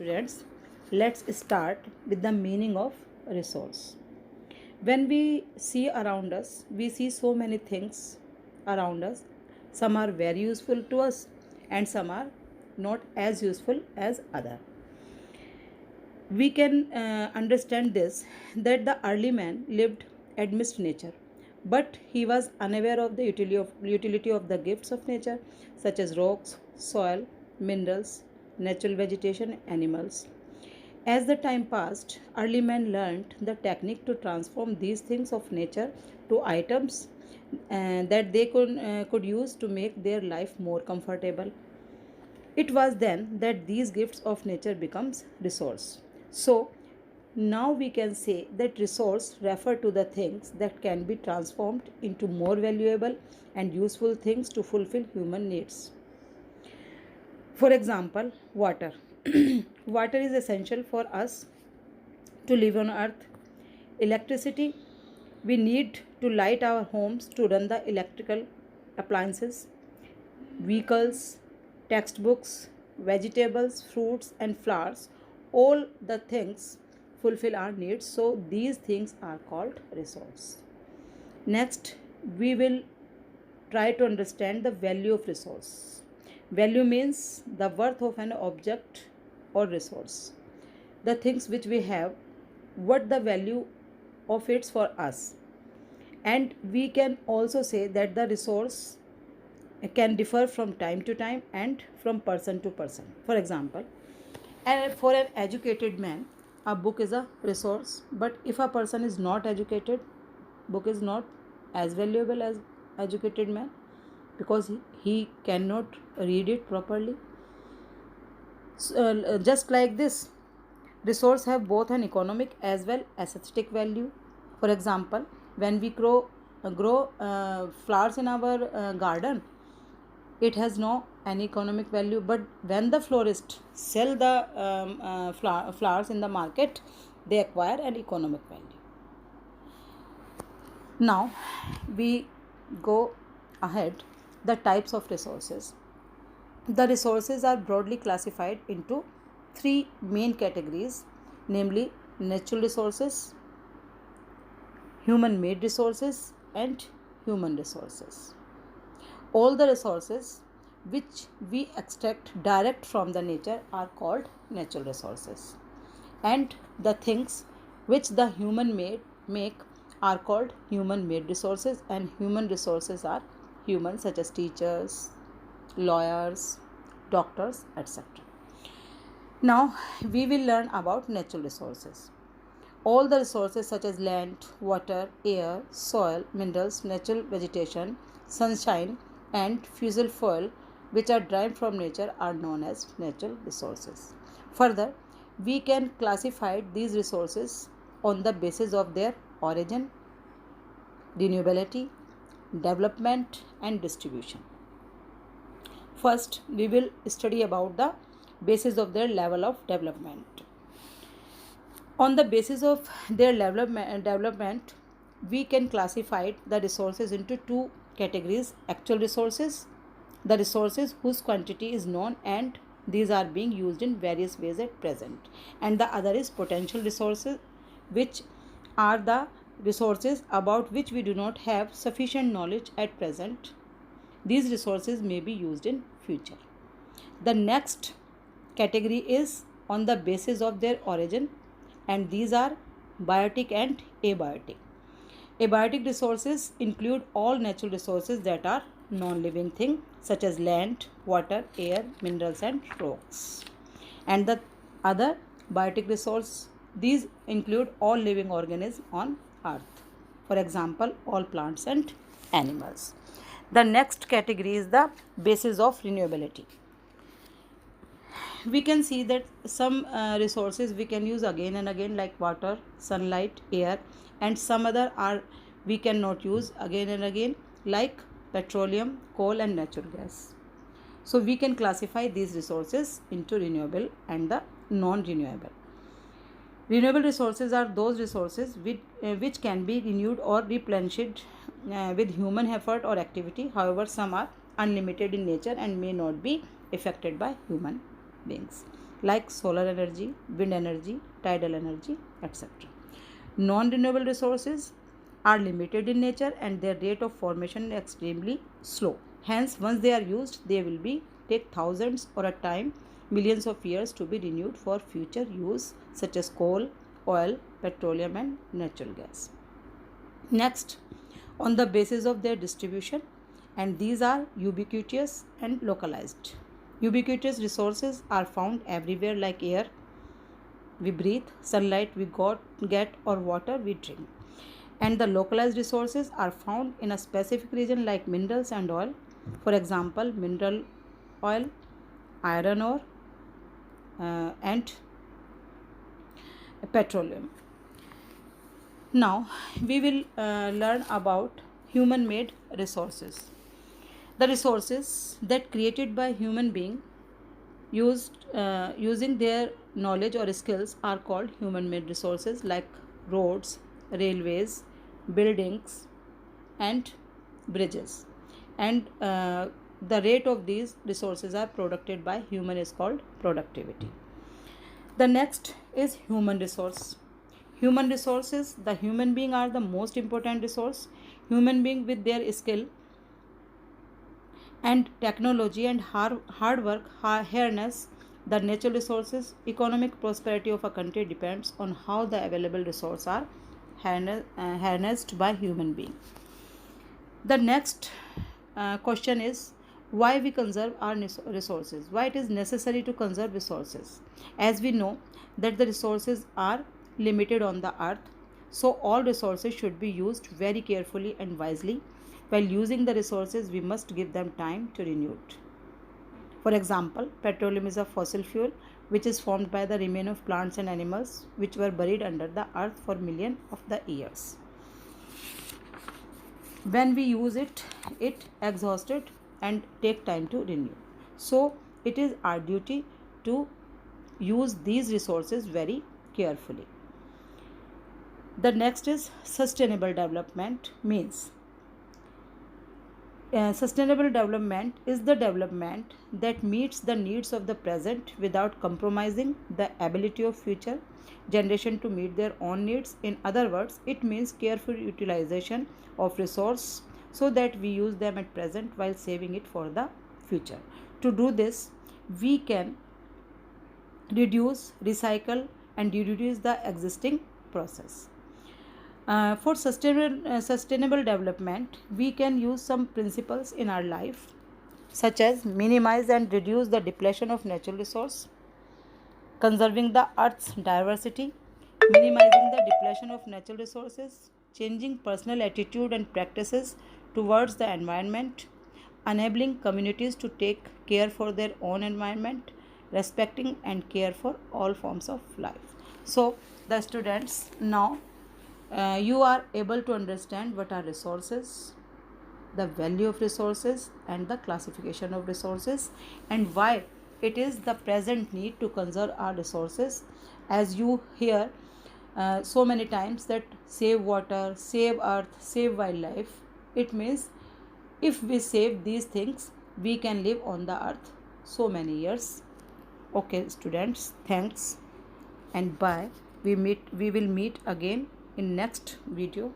students, let's start with the meaning of resource. When we see around us, we see so many things around us. Some are very useful to us and some are not as useful as other. We can understand this that the early man lived amidst nature, but he was unaware of the utility of the gifts of nature, such as rocks, soil, minerals, natural vegetation, animals. As the time passed, early men learned the technique to transform these things of nature to items that they could use to make their life more comfortable. It was then that these gifts of nature becomes resource. So now we can say that resource refer to the things that can be transformed into more valuable and useful things to fulfill human needs. For example, water. Water is essential for us to live on earth. Electricity, we need to light our homes to run the electrical appliances. Vehicles, textbooks, vegetables, fruits, and flowers, all the things fulfill our needs. So these things are called resource. Next, we will try to understand the value of resource. Value means the worth of an object or resource. The things which we have, what the value of it for us. And we can also say that the resource can differ from time to time and from person to person. For example, and for an educated man, a book is a resource, but if a person is not educated, book is not as valuable as educated man because he cannot read it properly. So, just like this, resource have both an economic as well as aesthetic value. For example, when we grow flowers in our garden, it has no any economic value, but when the florist sell the flowers in the market, they acquire an economic value. Now we go ahead the types of resources. The resources are broadly classified into three main categories, namely natural resources, human made resources, and human resources. All the resources which we extract direct from the nature are called natural resources, and the things which the human make are called human made resources, and human resources are human such as teachers, lawyers, doctors, etc. Now we will learn about natural resources. All the resources such as land, water, air, soil, minerals, natural vegetation, sunshine, and fossil fuel which are derived from nature are known as natural resources. Further, we can classify these resources on the basis of their origin, renewability, development, and distribution. First, we will study about the basis of their level of development. On the basis of their development, we can classify the resources into two categories: actual resources, the resources whose quantity is known and these are being used in various ways at present, and the other is potential resources, which are the resources about which we do not have sufficient knowledge at present. These resources may be used in future. The next category is on the basis of their origin, and these are biotic and abiotic. Abiotic resources include all natural resources that are non-living thing such as land, water, air, minerals, and rocks. And the other biotic resource, these include all living organisms on earth. For example, all plants and animals. The next category is the basis of renewability. We can see that some resources we can use again and again, like water, sunlight, air, and some other are we cannot use again and again, like petroleum, coal, and natural gas. So we can classify these resources into renewable and the non-renewable. Renewable resources are those resources which can be renewed or replenished with human effort or activity. However, some are unlimited in nature and may not be affected by human beings. like solar energy, wind energy, tidal energy, etc. Non-renewable resources are limited in nature and their rate of formation is extremely slow. Hence, once they are used, they will be take thousands or a time millions of years to be renewed for future use, such as coal, oil, petroleum, and natural gas. Next, on the basis of their distribution, and these are ubiquitous and localized. Ubiquitous resources are found everywhere, like air we breathe, sunlight we get, or water we drink. And the localized resources are found in a specific region, like minerals and oil. For example, mineral oil, iron ore, and petroleum. Now we will learn about human made resources. The resources that created by human being using their knowledge or skills are called human made resources, like roads, railways, buildings, and bridges. And the rate of these resources are produced by human is called productivity. The next is human resource. Human resources, the human being are the most important resource. Human being with their skill and technology and hard work harness the natural resources. Economic prosperity of a country depends on how the available resources are harnessed by human being. The next question is, why we conserve our resources, why it is necessary to conserve resources. As we know that the resources are limited on the earth, so all resources should be used very carefully and wisely. While using the resources, we must give them time to renew it. For example, petroleum is a fossil fuel which is formed by the remains of plants and animals which were buried under the earth for millions of the years. When we use it, it exhausted and take time to renew. So it is our duty to use these resources very carefully. The next is sustainable development. Means sustainable development is the development that meets the needs of the present without compromising the ability of future generation to meet their own needs. In other words, it means careful utilization of resource so that we use them at present while saving it for the future. To do this, we can reduce, recycle, and reduce the existing process. For sustainable development, we can use some principles in our life, such as minimize and reduce the depletion of natural resource, conserving the earth's diversity, minimizing the depletion of natural resources, changing personal attitude and practices towards the environment, enabling communities to take care for their own environment, respecting and care for all forms of life. So the students, now you are able to understand what are resources, the value of resources, and the classification of resources, and why it is the present need to conserve our resources. As you hear so many times that save water, save earth, save wildlife, it means if we save these things, we can live on the earth so many years. Okay students, thanks and bye. We will meet again in next video.